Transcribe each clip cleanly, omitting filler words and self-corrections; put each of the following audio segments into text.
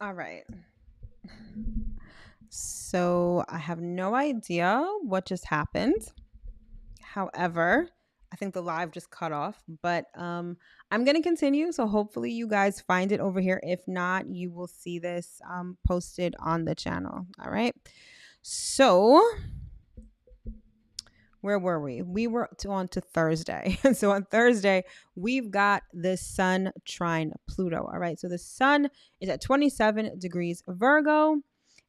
All right. So I have no idea what just happened. However, I think the live just cut off, but I'm going to continue. So hopefully you guys find it over here. If not, you will see this posted on the channel. All right. So where were we? We were on to Thursday. So on Thursday, we've got the sun trine Pluto. All right. So the sun is at 27 degrees Virgo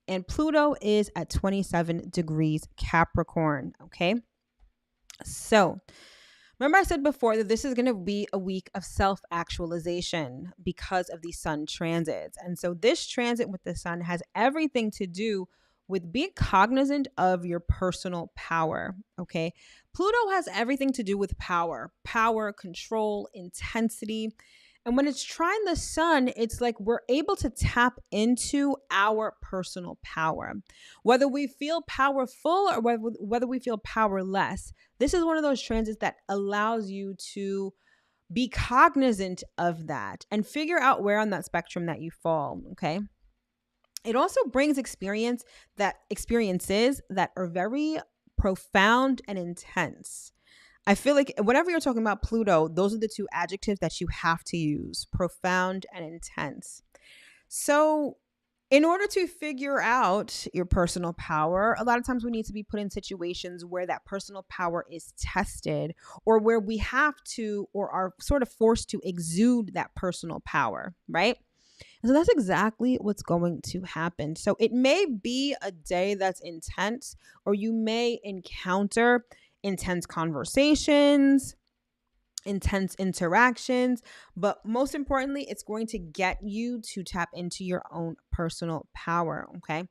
and Pluto is at 27 degrees Capricorn. Okay. So remember, I said before that this is going to be a week of self actualization because of the sun transits. And so, this transit with the sun has everything to do with being cognizant of your personal power. Okay. Pluto has everything to do with power, control, intensity. And when it's trying the sun, it's like we're able to tap into our personal power. Whether we feel powerful or whether we feel powerless, this is one of those transits that allows you to be cognizant of that and figure out where on that spectrum that you fall. Okay. It also brings experiences that are very profound and intense. I feel like whenever you're talking about Pluto, those are the two adjectives that you have to use: profound and intense. So, in order to figure out your personal power, a lot of times we need to be put in situations where that personal power is tested or where we have to or are sort of forced to exude that personal power, right? And so that's exactly what's going to happen. So it may be a day that's intense, or you may encounter intense conversations, intense interactions, but most importantly, it's going to get you to tap into your own personal power. Okay.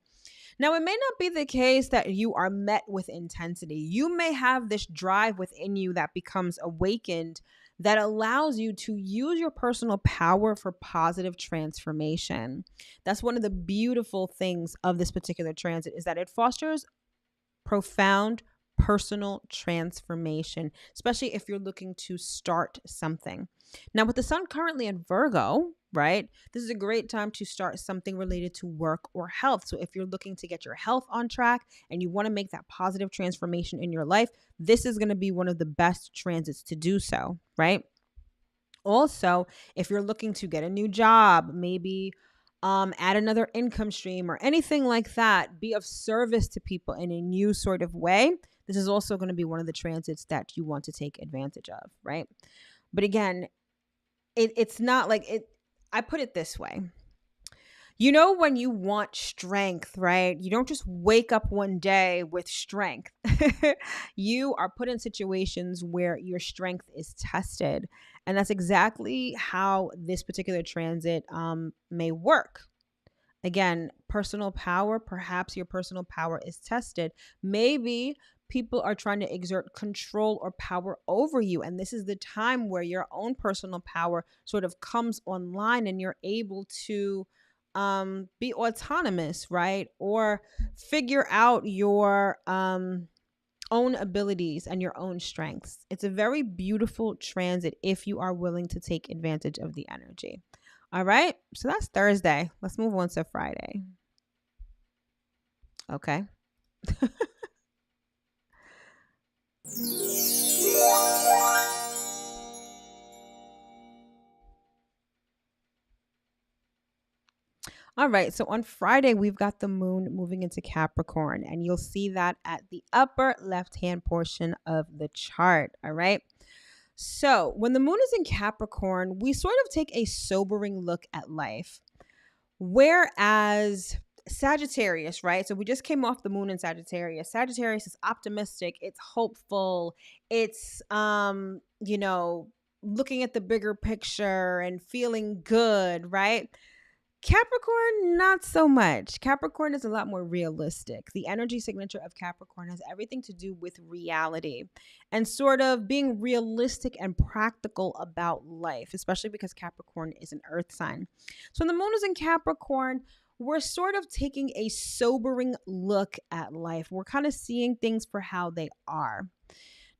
Now, it may not be the case that you are met with intensity. You may have this drive within you that becomes awakened that allows you to use your personal power for positive transformation. That's one of the beautiful things of this particular transit is that it fosters profound personal transformation, especially if you're looking to start something. Now, with the sun currently in Virgo, right, this is a great time to start something related to work or health. So, if you're looking to get your health on track and you want to make that positive transformation in your life, this is going to be one of the best transits to do so, right? Also, if you're looking to get a new job, maybe add another income stream or anything like that, be of service to people in a new sort of way, this is also going to be one of the transits that you want to take advantage of, right? But again, it's not like it. I put it this way. You know, when you want strength, right? You don't just wake up one day with strength. You are put in situations where your strength is tested. And that's exactly how this particular transit may work. Again, personal power, perhaps your personal power is tested. Maybe people are trying to exert control or power over you. And this is the time where your own personal power sort of comes online and you're able to be autonomous, right? Or figure out your own abilities and your own strengths. It's a very beautiful transit if you are willing to take advantage of the energy. All right. So that's Thursday. Let's move on to Friday. Okay. All right. So on Friday, we've got the moon moving into Capricorn, and you'll see that at the upper left hand portion of the chart. All right. So when the moon is in Capricorn, we sort of take a sobering look at life. Whereas Sagittarius, right? So we just came off the moon in Sagittarius. Sagittarius is optimistic, it's hopeful, it's looking at the bigger picture and feeling good, right? Capricorn, not so much. Capricorn is a lot more realistic. The energy signature of Capricorn has everything to do with reality and sort of being realistic and practical about life, especially because Capricorn is an earth sign. So when the moon is in Capricorn, we're sort of taking a sobering look at life. We're kind of seeing things for how they are.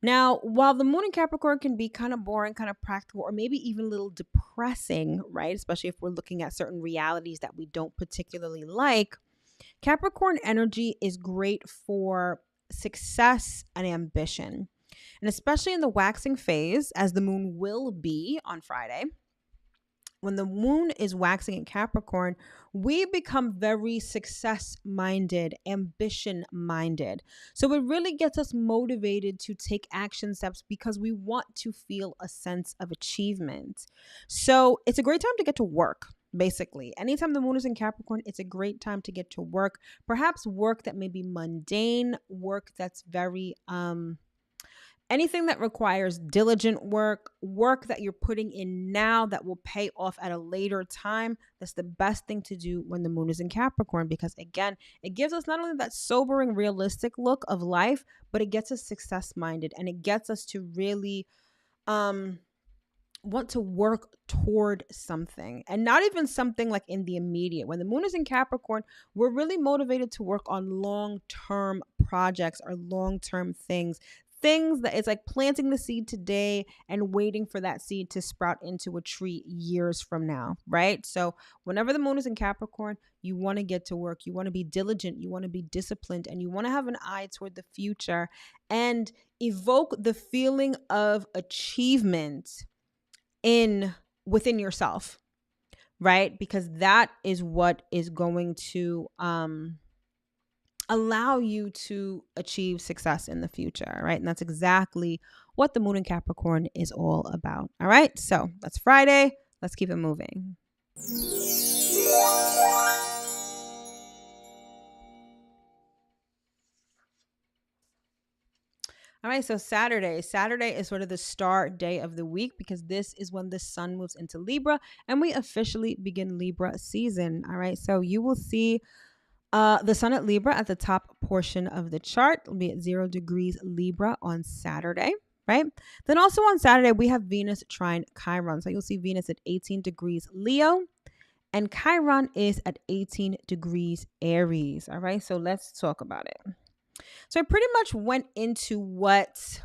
Now, while the moon in Capricorn can be kind of boring, kind of practical, or maybe even a little depressing, right? Especially if we're looking at certain realities that we don't particularly like, Capricorn energy is great for success and ambition. And especially in the waxing phase, as the moon will be on Friday, when the moon is waxing in Capricorn, we become very success minded, ambition minded. So it really gets us motivated to take action steps because we want to feel a sense of achievement. So it's a great time to get to work. Basically, anytime the moon is in Capricorn, it's a great time to get to work. Perhaps work that may be mundane, work that's very anything that requires diligent work, work that you're putting in now that will pay off at a later time. That's the best thing to do when the moon is in Capricorn, because again, it gives us not only that sobering, realistic look of life, but it gets us success minded, and it gets us to really want to work toward something, and not even something like in the immediate. When the moon is in Capricorn, we're really motivated to work on long-term projects or long-term things that it's like planting the seed today and waiting for that seed to sprout into a tree years from now, right? So whenever the moon is in Capricorn, you want to get to work, you want to be diligent, you want to be disciplined, and you want to have an eye toward the future and evoke the feeling of achievement within yourself, right? Because that is what is going to allow you to achieve success in the future, right? And that's exactly what the moon in Capricorn is all about. All right, so that's Friday. Let's keep it moving. All right, so Saturday. Saturday is sort of the start day of the week because this is when the sun moves into Libra and we officially begin Libra season. All right, so you will see the sun at Libra at the top portion of the chart. It'll be at 0 degrees Libra on Saturday, right? Then also on Saturday, we have Venus trine Chiron. So you'll see Venus at 18 degrees Leo and Chiron is at 18 degrees Aries. All right, so let's talk about it. So I pretty much went into what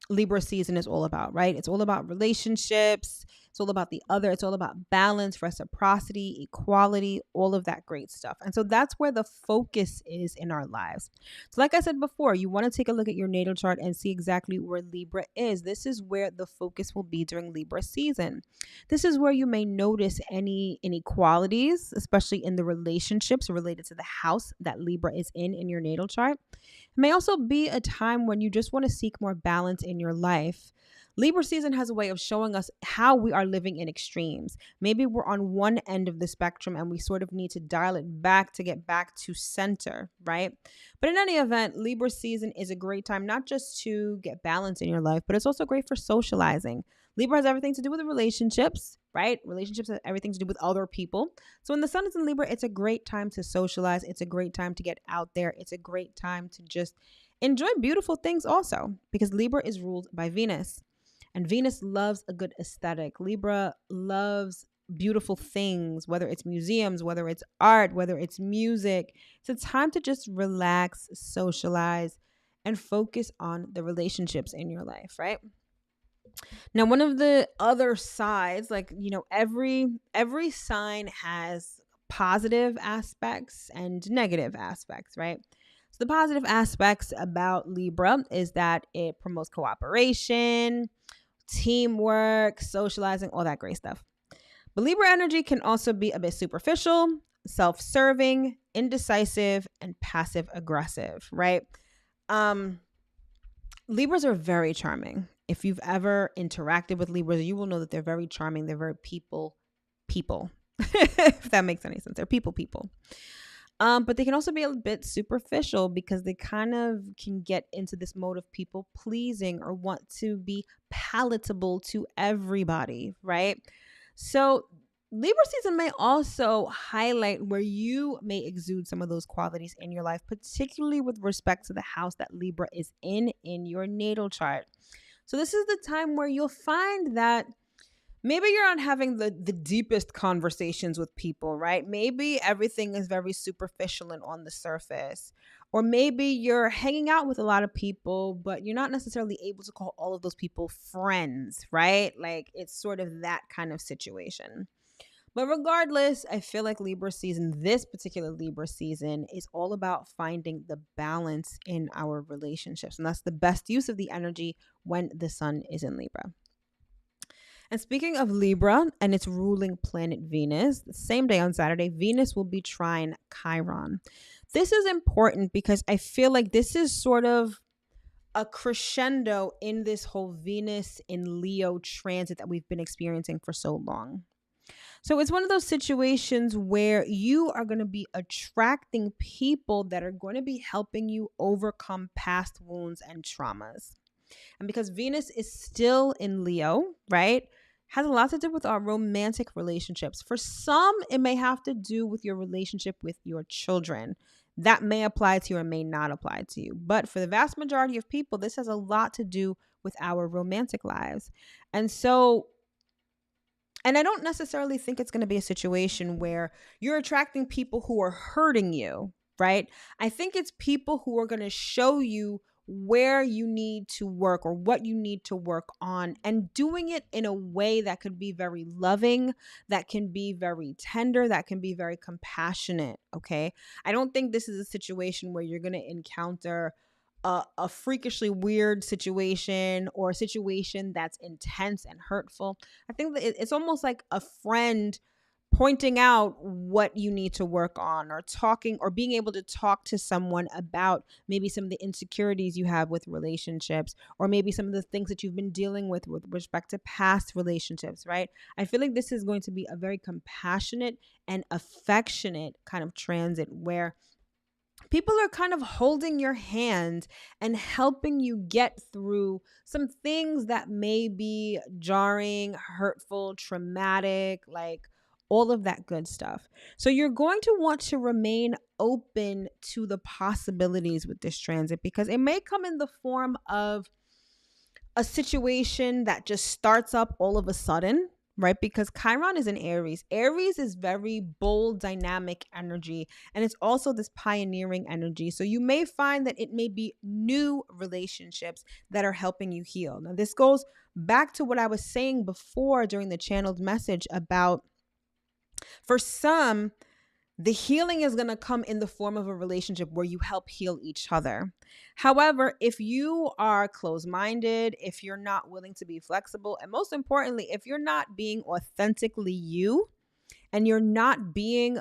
Libra season is all about, right? It's all about relationships. It's all about the other. It's all about balance, reciprocity, equality, all of that great stuff. And so that's where the focus is in our lives. So like I said before, you want to take a look at your natal chart and see exactly where Libra is. This is where the focus will be during Libra season. This is where you may notice any inequalities, especially in the relationships related to the house that Libra is in your natal chart. It may also be a time when you just want to seek more balance in your life. Libra season has a way of showing us how we are living in extremes. Maybe we're on one end of the spectrum and we sort of need to dial it back to get back to center, right? But in any event, Libra season is a great time not just to get balance in your life, but it's also great for socializing. Libra has everything to do with the relationships, right? Relationships have everything to do with other people. So when the sun is in Libra, it's a great time to socialize. It's a great time to get out there. It's a great time to just enjoy beautiful things also, because Libra is ruled by Venus. And Venus loves a good aesthetic. Libra loves beautiful things, whether it's museums, whether it's art, whether it's music. It's a time to just relax, socialize, and focus on the relationships in your life, right? Now, one of the other sides, like, every sign has positive aspects and negative aspects, right? So the positive aspects about Libra is that it promotes cooperation, teamwork, socializing, all that great stuff. But Libra energy can also be a bit superficial, self-serving, indecisive, and passive aggressive, right? Libras are very charming. If you've ever interacted with Libras, you will know that they're very charming. They're very people, if that makes any sense. They're people. But they can also be a bit superficial because they kind of can get into this mode of people pleasing or want to be palatable to everybody, right? So Libra season may also highlight where you may exude some of those qualities in your life, particularly with respect to the house that Libra is in your natal chart. So this is the time where you'll find that maybe you're not having the deepest conversations with people, right? Maybe everything is very superficial and on the surface. Or maybe you're hanging out with a lot of people, but you're not necessarily able to call all of those people friends, right? Like it's sort of that kind of situation. But regardless, I feel like Libra season, this particular Libra season, is all about finding the balance in our relationships. And that's the best use of the energy when the sun is in Libra. And speaking of Libra and its ruling planet Venus, the same day on Saturday, Venus will be trine Chiron. This is important because I feel like this is sort of a crescendo in this whole Venus in Leo transit that we've been experiencing for so long. So it's one of those situations where you are going to be attracting people that are going to be helping you overcome past wounds and traumas. And because Venus is still in Leo, right, has a lot to do with our romantic relationships. For some, it may have to do with your relationship with your children. That may apply to you or may not apply to you. But for the vast majority of people, this has a lot to do with our romantic lives. And I don't necessarily think it's going to be a situation where you're attracting people who are hurting you, right? I think it's people who are going to show you where you need to work or what you need to work on, and doing it in a way that could be very loving, that can be very tender, that can be very compassionate, okay? I don't think this is a situation where you're going to encounter a freakishly weird situation or a situation that's intense and hurtful. I think that it's almost like a friend pointing out what you need to work on, or talking or being able to talk to someone about maybe some of the insecurities you have with relationships, or maybe some of the things that you've been dealing with respect to past relationships, right? I feel like this is going to be a very compassionate and affectionate kind of transit where people are kind of holding your hand and helping you get through some things that may be jarring, hurtful, traumatic, like all of that good stuff. So you're going to want to remain open to the possibilities with this transit, because it may come in the form of a situation that just starts up all of a sudden, right? Because Chiron is in Aries. Aries is very bold, dynamic energy, and it's also this pioneering energy. So you may find that it may be new relationships that are helping you heal. Now, this goes back to what I was saying before during the channeled message about, for some, the healing is going to come in the form of a relationship where you help heal each other. However, if you are closed-minded, if you're not willing to be flexible, and most importantly, if you're not being authentically you, and you're not being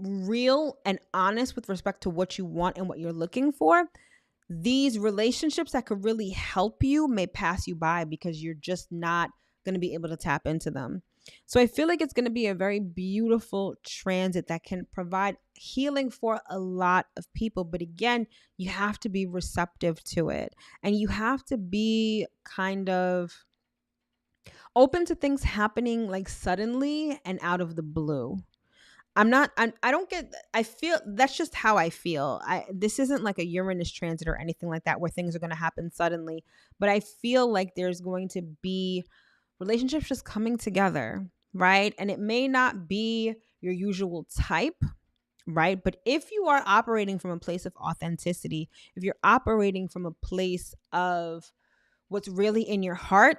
real and honest with respect to what you want and what you're looking for, these relationships that could really help you may pass you by because you're just not going to be able to tap into them. So I feel like it's going to be a very beautiful transit that can provide healing for a lot of people. But again, you have to be receptive to it, and you have to be kind of open to things happening like suddenly and out of the blue. I feel that's just how I feel. This isn't like a Uranus transit or anything like that where things are going to happen suddenly, but I feel like there's going to be relationships just coming together, right? And it may not be your usual type, right? But if you are operating from a place of authenticity, if you're operating from a place of what's really in your heart,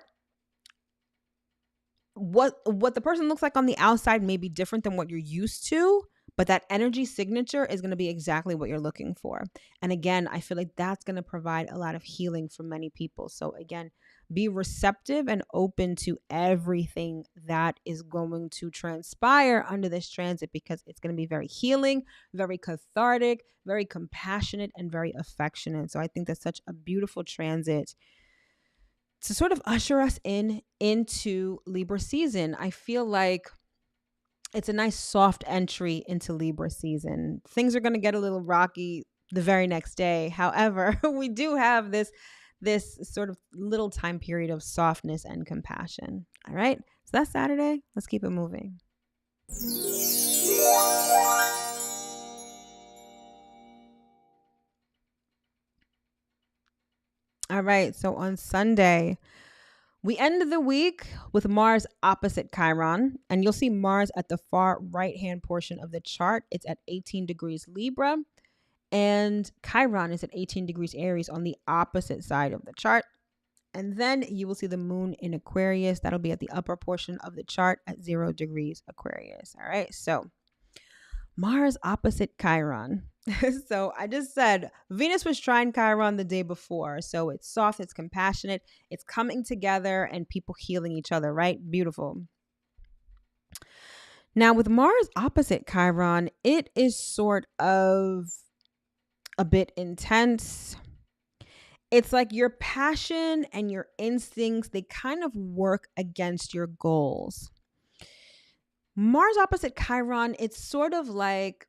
what the person looks like on the outside may be different than what you're used to, but that energy signature is going to be exactly what you're looking for. And again, I feel like that's going to provide a lot of healing for many people. So again, be receptive and open to everything that is going to transpire under this transit, because it's going to be very healing, very cathartic, very compassionate, and very affectionate. So I think that's such a beautiful transit to sort of usher us into Libra season. I feel like it's a nice soft entry into Libra season. Things are going to get a little rocky the very next day. However, we do have this sort of little time period of softness and compassion. All right. So that's Saturday. Let's keep it moving. All right. So on Sunday, We end the week with Mars opposite Chiron, and you'll see Mars at the far right-hand portion of the chart. It's at 18 degrees Libra, and Chiron is at 18 degrees Aries on the opposite side of the chart. And then you will see the moon in Aquarius. That'll be at the upper portion of the chart at 0 degrees Aquarius. All right, so Mars opposite Chiron. So I just said Venus was trine Chiron the day before. So it's soft, it's compassionate, it's coming together and people healing each other, right? Beautiful. Now with Mars opposite Chiron, it is sort of a bit intense. It's like your passion and your instincts, they kind of work against your goals. Mars opposite Chiron, it's sort of like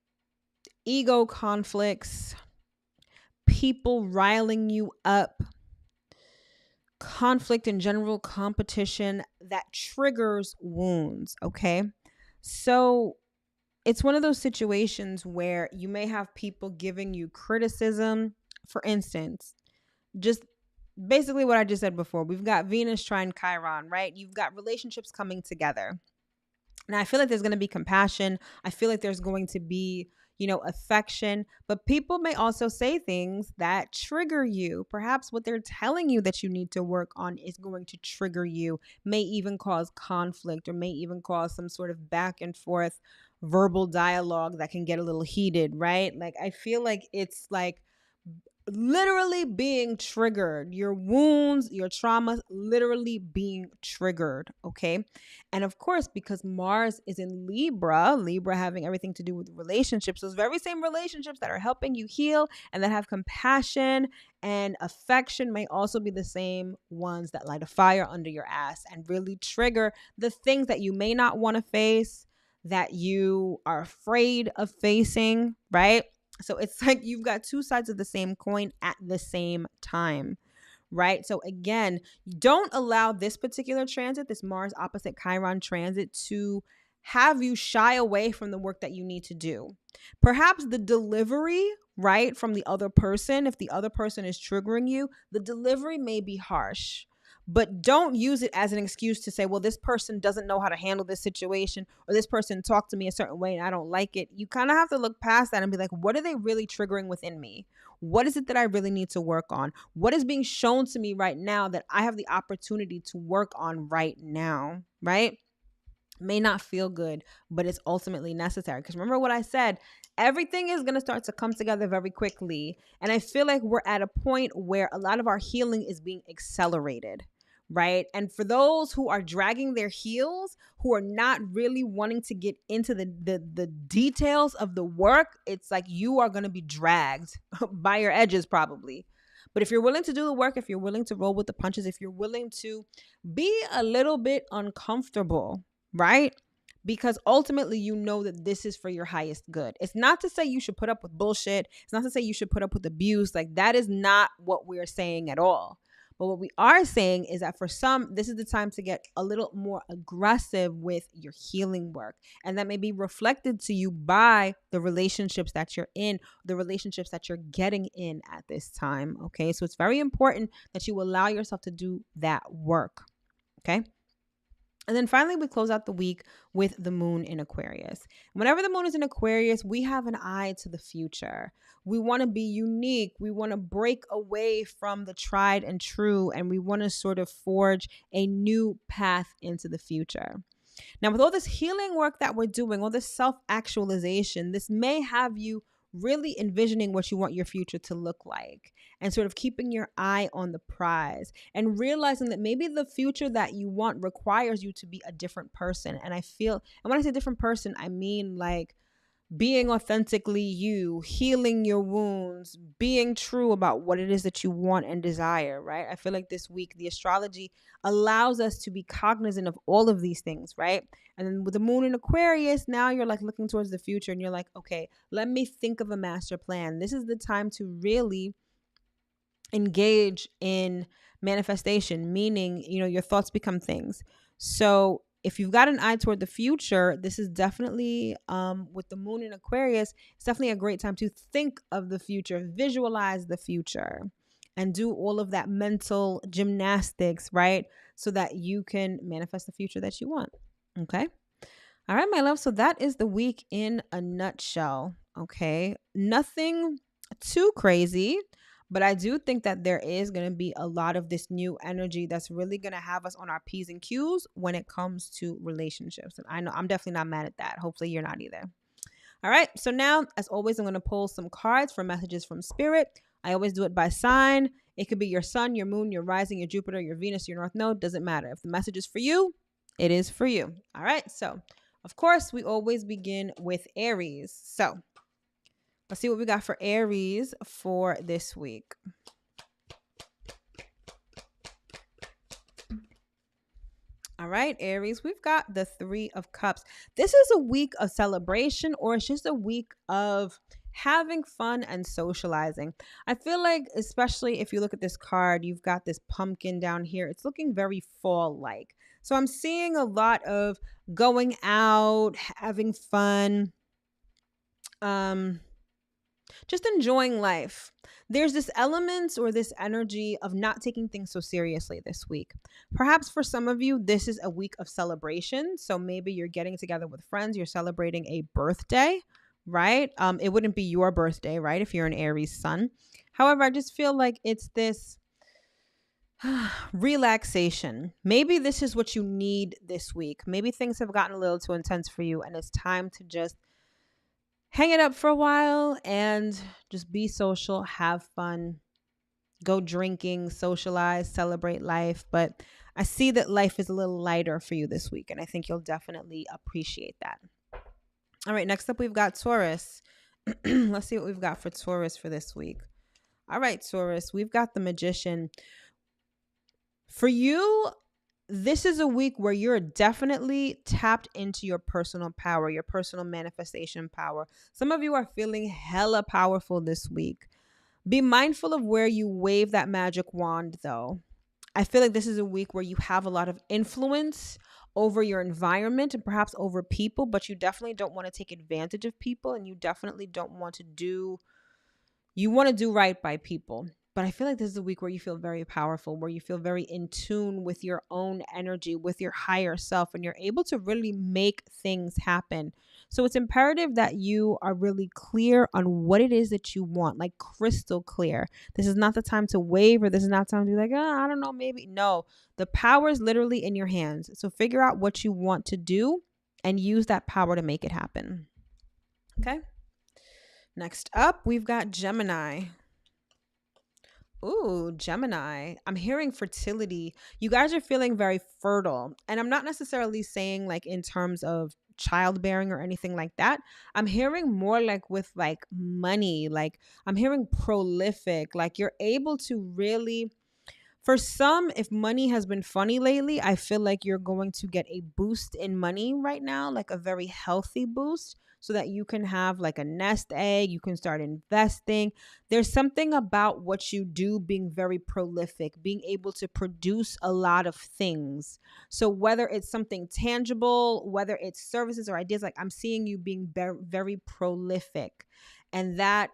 ego conflicts, people riling you up, conflict in general, competition that triggers wounds, okay? So it's one of those situations where you may have people giving you criticism. For instance, just basically what I just said before, we've got Venus trine Chiron, right? You've got relationships coming together. And I feel like there's going to be compassion. I feel like there's going to be, affection, but people may also say things that trigger you. Perhaps what they're telling you that you need to work on is going to trigger you, may even cause conflict or may even cause some sort of back and forth verbal dialogue that can get a little heated, right? Like, I feel like it's like literally being triggered, your wounds, your traumas literally being triggered, okay? And of course, because Mars is in Libra having everything to do with relationships, those very same relationships that are helping you heal and that have compassion and affection may also be the same ones that light a fire under your ass and really trigger the things that you may not want to face, that you are afraid of facing, right? So it's like you've got two sides of the same coin at the same time, right? So again, don't allow this particular transit, this Mars opposite Chiron transit, to have you shy away from the work that you need to do. Perhaps the delivery, right, from the other person, if the other person is triggering you, the delivery may be harsh. But don't use it as an excuse to say, well, this person doesn't know how to handle this situation, or this person talked to me a certain way and I don't like it. You kind of have to look past that and be like, what are they really triggering within me? What is it that I really need to work on? What is being shown to me right now that I have the opportunity to work on right now, right? May not feel good, but it's ultimately necessary. Because remember what I said, everything is going to start to come together very quickly. And I feel like we're at a point where a lot of our healing is being accelerated, right? And for those who are dragging their heels, who are not really wanting to get into the details of the work, it's like you are going to be dragged by your edges probably. But if you're willing to do the work, if you're willing to roll with the punches, if you're willing to be a little bit uncomfortable, right? Because ultimately you know that this is for your highest good. It's not to say you should put up with bullshit. It's not to say you should put up with abuse. Like, that is not what we're saying at all. But what we are saying is that for some, this is the time to get a little more aggressive with your healing work. And that may be reflected to you by the relationships that you're in, the relationships that you're getting in at this time. Okay. So it's very important that you allow yourself to do that work. Okay. And then finally, we close out the week with the moon in Aquarius. Whenever the moon is in Aquarius, we have an eye to the future. We want to be unique. We want to break away from the tried and true, and we want to sort of forge a new path into the future. Now, with all this healing work that we're doing, all this self-actualization, this may have you really envisioning what you want your future to look like and sort of keeping your eye on the prize and realizing that maybe the future that you want requires you to be a different person. And when I say different person, I mean like being authentically you, healing your wounds, being true about what it is that you want and desire, right? I feel like this week, the astrology allows us to be cognizant of all of these things, right? And then with the moon in Aquarius, now you're like looking towards the future and you're like, okay, let me think of a master plan. This is the time to really engage in manifestation, meaning, your thoughts become things. So if you've got an eye toward the future, this is definitely, with the moon in Aquarius, it's definitely a great time to think of the future, visualize the future. and do all of that mental gymnastics, right? So that you can manifest the future that you want. Okay. All right, my love. So that is the week in a nutshell. Okay. Nothing too crazy, but I do think that there is going to be a lot of this new energy that's really going to have us on our P's and Q's when it comes to relationships. And I know I'm definitely not mad at that. Hopefully, you're not either. All right. So now, as always, I'm going to pull some cards for messages from spirit. I always do it by sign. It could be your sun, your moon, your rising, your Jupiter, your Venus, your North Node. Doesn't matter. If the message is for you, it is for you. All right. So, of course, we always begin with Aries. So, let's see what we got for Aries for this week. All right, Aries, we've got the Three of Cups. This is a week of celebration, or it's just a week of having fun and socializing. I feel like, especially if you look at this card, you've got this pumpkin down here. It's looking very fall-like. So I'm seeing a lot of going out, having fun, just enjoying life. There's this element or this energy of not taking things so seriously this week. Perhaps for some of you, this is a week of celebration. So maybe you're getting together with friends, you're celebrating a birthday, right? It wouldn't be your birthday, right? If you're an Aries sun. However, I just feel like it's this relaxation. Maybe this is what you need this week. Maybe things have gotten a little too intense for you and it's time to just hang it up for a while and just be social, have fun, go drinking, socialize, celebrate life. But I see that life is a little lighter for you this week, and I think you'll definitely appreciate that. All right, next up, we've got Taurus. Let's see what we've got for Taurus for this week. All right, Taurus, we've got the Magician. For you, this is a week where you're definitely tapped into your personal power, your personal manifestation power. Some of you are feeling hella powerful this week. Be mindful of where you wave that magic wand, though. I feel like this is a week where you have a lot of influence over your environment and perhaps over people, but you definitely don't want to take advantage of people, and you definitely don't want to do right by people. But I feel like this is a week where you feel very powerful, where you feel very in tune with your own energy, with your higher self, and you're able to really make things happen. So it's imperative that you are really clear on what it is that you want, like crystal clear. This is not the time to waver. This is not time to be like, I don't know, maybe. No, the power is literally in your hands. So figure out what you want to do and use that power to make it happen. Okay. Next up, we've got Gemini. Ooh, Gemini. I'm hearing fertility. You guys are feeling very fertile. And I'm not necessarily saying like in terms of childbearing or anything like that. I'm hearing more like with like money. Like I'm hearing prolific. Like you're able to really, for some, if money has been funny lately, I feel like you're going to get a boost in money right now, like a very healthy boost, so that you can have like a nest egg, you can start investing. There's something about what you do being very prolific, being able to produce a lot of things. So whether it's something tangible, whether it's services or ideas, like I'm seeing you being very prolific, and that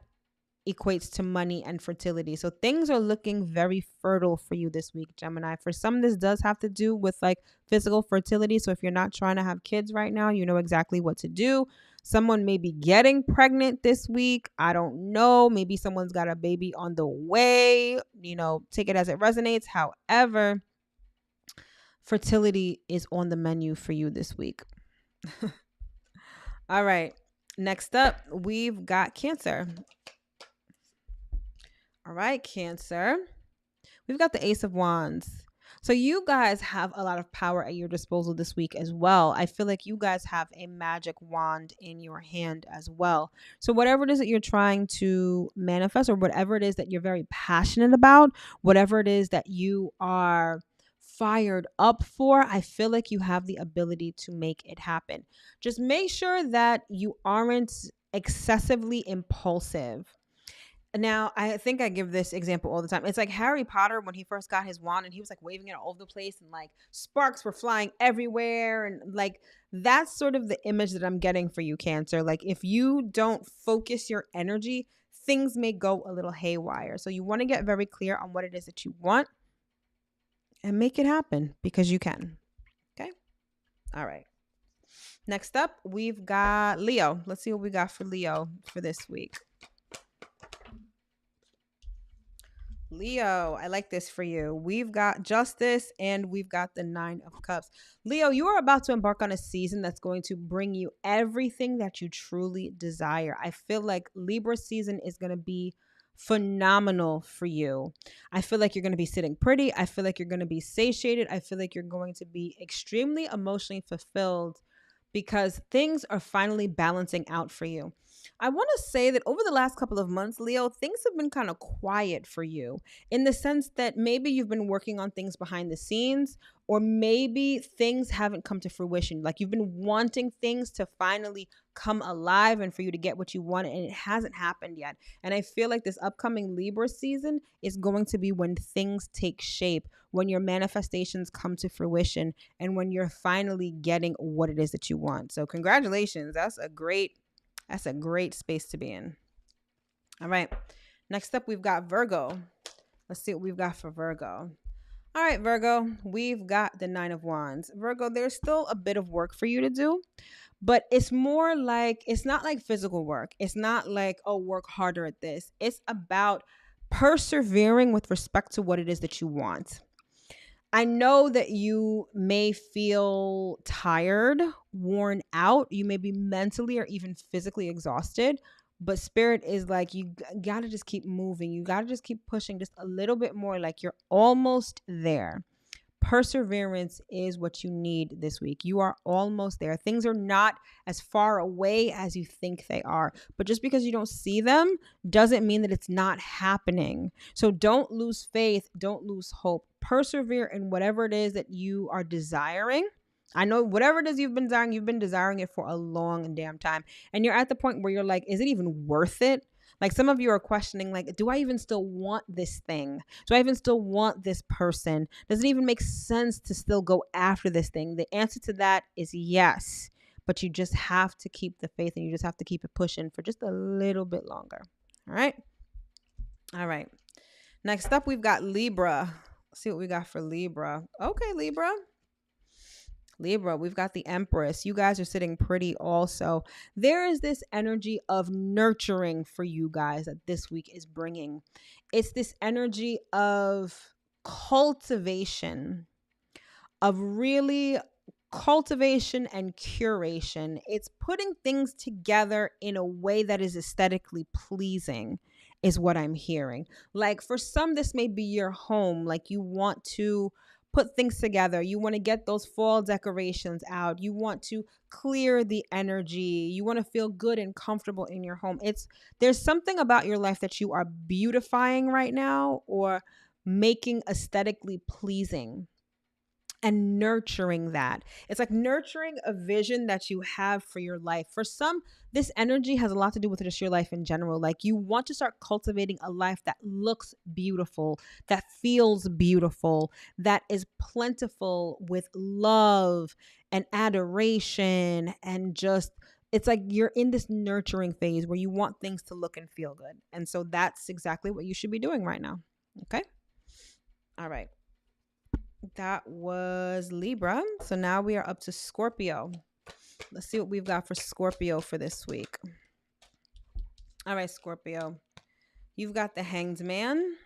equates to money and fertility. So things are looking very fertile for you this week, Gemini. For some, this does have to do with like physical fertility. So if you're not trying to have kids right now, you know exactly what to do. Someone may be getting pregnant this week. I don't know. Maybe someone's got a baby on the way. You know, take it as it resonates. However, fertility is on the menu for you this week. All right. Next up, we've got Cancer. All right, Cancer. We've got the Ace of Wands. So you guys have a lot of power at your disposal this week as well. I feel like you guys have a magic wand in your hand as well. So whatever it is that you're trying to manifest, or whatever it is that you're very passionate about, whatever it is that you are fired up for, I feel like you have the ability to make it happen. Just make sure that you aren't excessively impulsive. Now, I think I give this example all the time. It's like Harry Potter when he first got his wand and he was like waving it all over the place and like sparks were flying everywhere. And like that's sort of the image that I'm getting for you, Cancer. Like if you don't focus your energy, things may go a little haywire. So you want to get very clear on what it is that you want and make it happen because you can. Okay. All right. Next up, we've got Leo. Let's see what we got for Leo for this week. Leo, I like this for you. We've got Justice and we've got the Nine of Cups. Leo, you are about to embark on a season that's going to bring you everything that you truly desire. I feel like Libra season is going to be phenomenal for you. I feel like you're going to be sitting pretty. I feel like you're going to be satiated. I feel like you're going to be extremely emotionally fulfilled because things are finally balancing out for you. I want to say that over the last couple of months, Leo, things have been kind of quiet for you in the sense that maybe you've been working on things behind the scenes, or maybe things haven't come to fruition. Like you've been wanting things to finally come alive and for you to get what you want, and it hasn't happened yet. And I feel like this upcoming Libra season is going to be when things take shape, when your manifestations come to fruition, and when you're finally getting what it is that you want. So congratulations. That's a great space to be in. All right. Next up, we've got Virgo. Let's see what we've got for Virgo. All right, Virgo, we've got the Nine of Wands. Virgo, there's still a bit of work for you to do, but it's more like, it's not like physical work. It's not like, oh, work harder at this. It's about persevering with respect to what it is that you want. I know that you may feel tired, worn out. You may be mentally or even physically exhausted, but Spirit is like, you got to just keep moving. You got to just keep pushing just a little bit more, like you're almost there. Perseverance is what you need this week. You are almost there. Things are not as far away as you think they are. But just because you don't see them doesn't mean that it's not happening. So don't lose faith. Don't lose hope. Persevere in whatever it is that you are desiring. I know whatever it is you've been desiring it for a long damn time. And you're at the point where you're like, is it even worth it? Like some of you are questioning, like, do I even still want this thing? Do I even still want this person? Does it even make sense to still go after this thing? The answer to that is yes, but you just have to keep the faith and you just have to keep it pushing for just a little bit longer. All right. All right. Next up, we've got Libra. Let's see what we got for Libra. Okay, Libra. Libra, we've got the Empress. You guys are sitting pretty also. There is this energy of nurturing for you guys that this week is bringing. It's this energy of cultivation, of really cultivation and curation. It's putting things together in a way that is aesthetically pleasing is what I'm hearing. Like for some, this may be your home. Like you want to put things together. You want to get those fall decorations out. You want to clear the energy. You want to feel good and comfortable in your home. There's something about your life that you are beautifying right now or making aesthetically pleasing and nurturing that. It's like nurturing a vision that you have for your life. For some, this energy has a lot to do with just your life in general. Like you want to start cultivating a life that looks beautiful, that feels beautiful, that is plentiful with love and adoration and just, it's like you're in this nurturing phase where you want things to look and feel good. And so that's exactly what you should be doing right now. Okay? All right. That was Libra. So now we are up to Scorpio. Let's see what we've got for Scorpio for this week. All right, Scorpio. You've got the Hanged Man.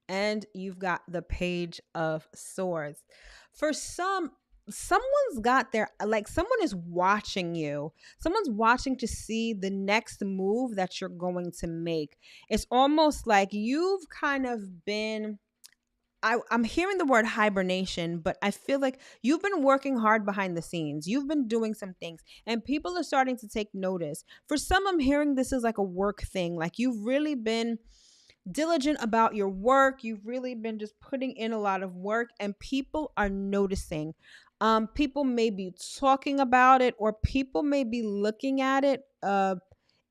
And you've got the Page of Swords. For some, someone's got their, like someone is watching you. Someone's watching to see the next move that you're going to make. It's almost like you've kind of been... I'm hearing the word hibernation, but I feel like you've been working hard behind the scenes. You've been doing some things and people are starting to take notice. For some, I'm hearing this is like a work thing. Like you've really been diligent about your work. You've really been just putting in a lot of work and people are noticing. People may be talking about it or people may be looking at it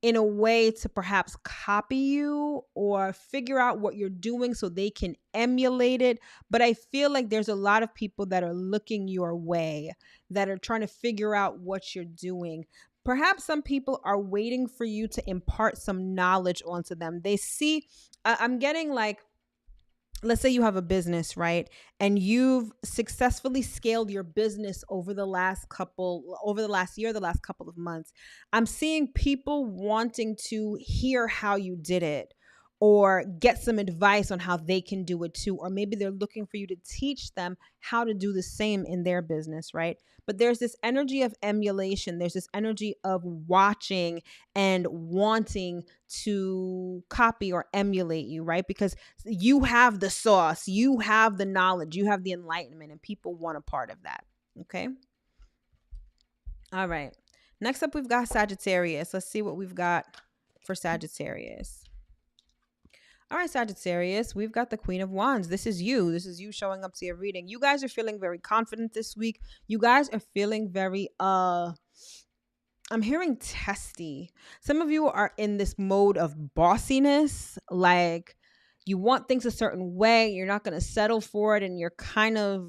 in a way to perhaps copy you or figure out what you're doing so they can emulate it. But I feel like there's a lot of people that are looking your way, that are trying to figure out what you're doing. Perhaps some people are waiting for you to impart some knowledge onto them. They see, I'm getting like, let's say you have a business, right? And you've successfully scaled your business over the last year, the last couple of months. I'm seeing people wanting to hear how you did it or get some advice on how they can do it too. Or maybe they're looking for you to teach them how to do the same in their business, right? But there's this energy of emulation. There's this energy of watching and wanting to copy or emulate you, right? Because you have the sauce, you have the knowledge, you have the enlightenment, and people want a part of that. Okay. All right. Next up, we've got Sagittarius. Let's see what we've got for Sagittarius. All right, Sagittarius, we've got the Queen of Wands. This is you. This is you showing up to your reading. You guys are feeling very confident this week. You guys are feeling very, I'm hearing testy. Some of you are in this mode of bossiness, like you want things a certain way. You're not going to settle for it. And you're kind of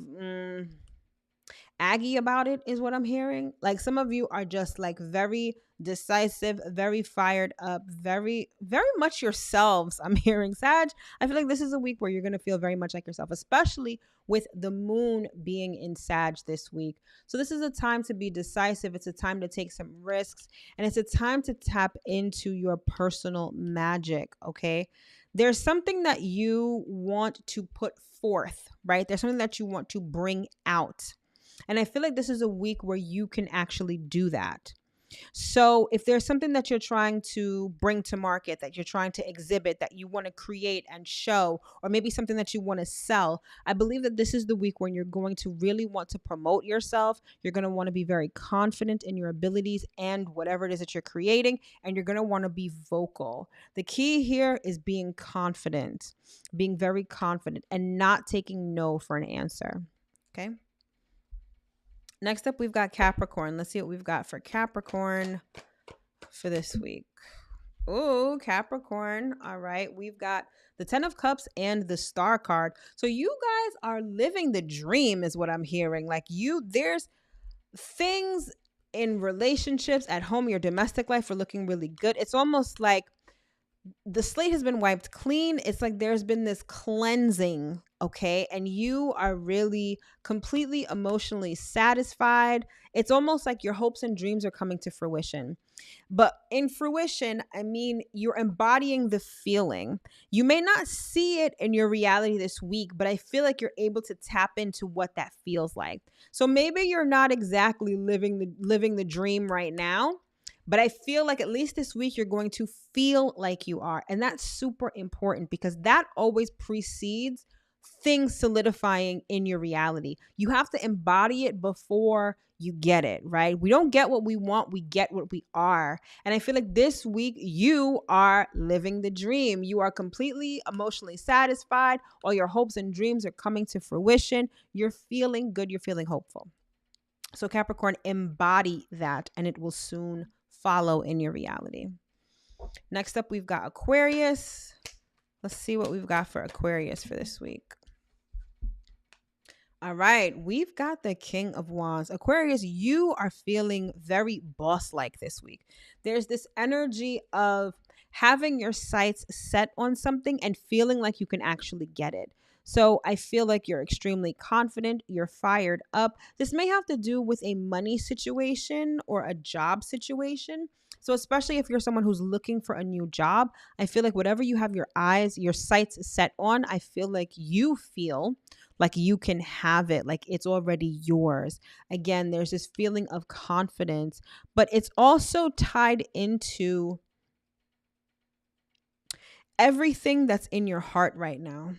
aggy about it is what I'm hearing. Like some of you are just like very decisive, very fired up, very, very much yourselves. I'm hearing, Sag. I feel like this is a week where you're going to feel very much like yourself, especially with the moon being in Sag this week. So this is a time to be decisive. It's a time to take some risks, and it's a time to tap into your personal magic. Okay. There's something that you want to put forth, right? There's something that you want to bring out. And I feel like this is a week where you can actually do that. So if there's something that you're trying to bring to market, that you're trying to exhibit, that you want to create and show, or maybe something that you want to sell, I believe that this is the week when you're going to really want to promote yourself. You're going to want to be very confident in your abilities and whatever it is that you're creating, and you're going to want to be vocal. The key here is being confident, being very confident, and not taking no for an answer. Okay. Next up, we've got Capricorn. Let's see what we've got for Capricorn for this week. Oh, Capricorn. All right. We've got the 10 of Cups and the Star card. So you guys are living the dream is what I'm hearing. Like there's things in relationships at home, your domestic life are looking really good. It's almost like the slate has been wiped clean. It's like there's been this cleansing, okay? And you are really completely emotionally satisfied. It's almost like your hopes and dreams are coming to fruition. But in fruition, I mean, you're embodying the feeling. You may not see it in your reality this week, but I feel like you're able to tap into what that feels like. So maybe you're not exactly living the dream right now, but I feel like at least this week you're going to feel like you are. And that's super important because that always precedes things solidifying in your reality. You have to embody it before you get it, right? We don't get what we want, we get what we are. And I feel like this week you are living the dream. You are completely emotionally satisfied. All your hopes and dreams are coming to fruition. You're feeling good, you're feeling hopeful. So Capricorn, embody that and it will soon follow in your reality. Next up, we've got Aquarius. Let's see what we've got for Aquarius for this week. All right, we've got the King of Wands. Aquarius, you are feeling very boss-like this week. There's this energy of having your sights set on something and feeling like you can actually get it. So I feel like you're extremely confident. You're fired up. This may have to do with a money situation or a job situation. So especially if you're someone who's looking for a new job, I feel like whatever you have your sights set on, I feel like you can have it, like it's already yours. Again, there's this feeling of confidence, but it's also tied into everything that's in your heart right now.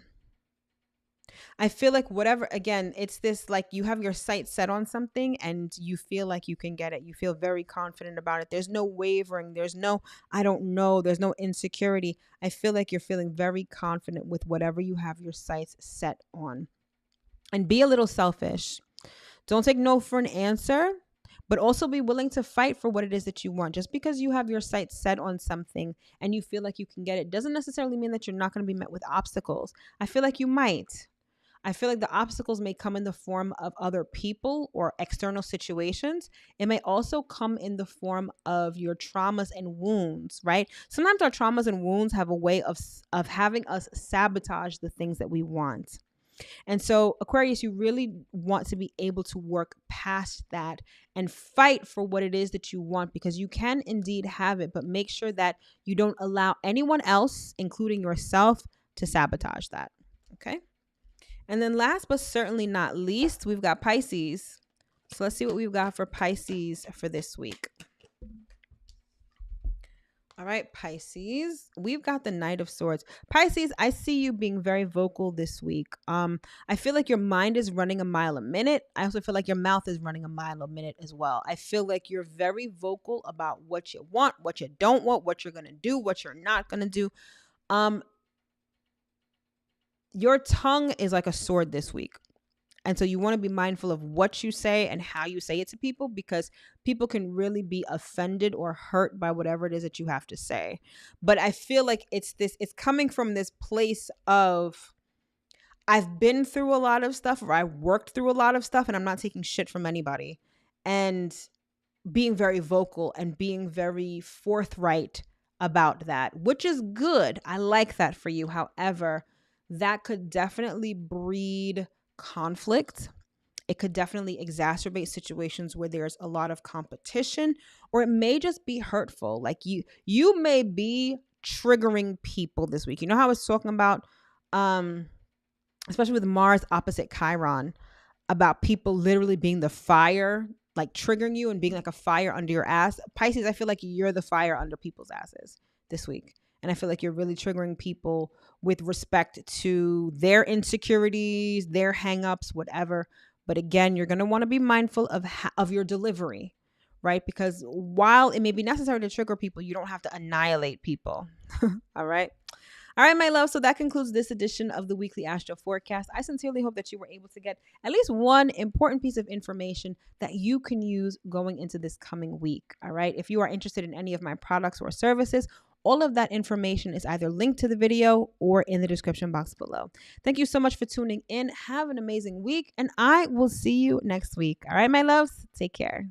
I feel like it's this like you have your sights set on something and you feel like you can get it. You feel very confident about it. There's no wavering. There's no, I don't know. There's no insecurity. I feel like you're feeling very confident with whatever you have your sights set on. And be a little selfish. Don't take no for an answer, but also be willing to fight for what it is that you want. Just because you have your sights set on something and you feel like you can get it doesn't necessarily mean that you're not going to be met with obstacles. I feel like you might. I feel like the obstacles may come in the form of other people or external situations. It may also come in the form of your traumas and wounds, right? Sometimes our traumas and wounds have a way of having us sabotage the things that we want. And so, Aquarius, you really want to be able to work past that and fight for what it is that you want, because you can indeed have it, but make sure that you don't allow anyone else, including yourself, to sabotage that. Okay. And then last but certainly not least, we've got Pisces. So let's see what we've got for Pisces for this week. All right, Pisces, we've got the Knight of Swords. Pisces, I see you being very vocal this week. I feel like your mind is running a mile a minute. I also feel like your mouth is running a mile a minute as well. I feel like you're very vocal about what you want, what you don't want, what you're going to do, what you're not going to do. Your tongue is like a sword this week. And so you want to be mindful of what you say and how you say it to people, because people can really be offended or hurt by whatever it is that you have to say. But I feel like it's coming from this place of, I've been through a lot of stuff, or I worked through a lot of stuff, and I'm not taking shit from anybody. And being very vocal and being very forthright about that, which is good. I like that for you. However, that could definitely breed conflict. It could definitely exacerbate situations where there's a lot of competition, or it may just be hurtful. Like you may be triggering people this week. You know how I was talking about, especially with Mars opposite Chiron, about people literally being the fire, like triggering you and being like a fire under your ass. Pisces, I feel like you're the fire under people's asses this week. And I feel like you're really triggering people with respect to their insecurities, their hangups, whatever. But again, you're going to want to be mindful of your delivery, right? Because while it may be necessary to trigger people, you don't have to annihilate people. All right. All right, my love. So that concludes this edition of the Weekly Astro Forecast. I sincerely hope that you were able to get at least one important piece of information that you can use going into this coming week. All right. If you are interested in any of my products or services, all of that information is either linked to the video or in the description box below. Thank you so much for tuning in. Have an amazing week, and I will see you next week. All right, my loves, take care.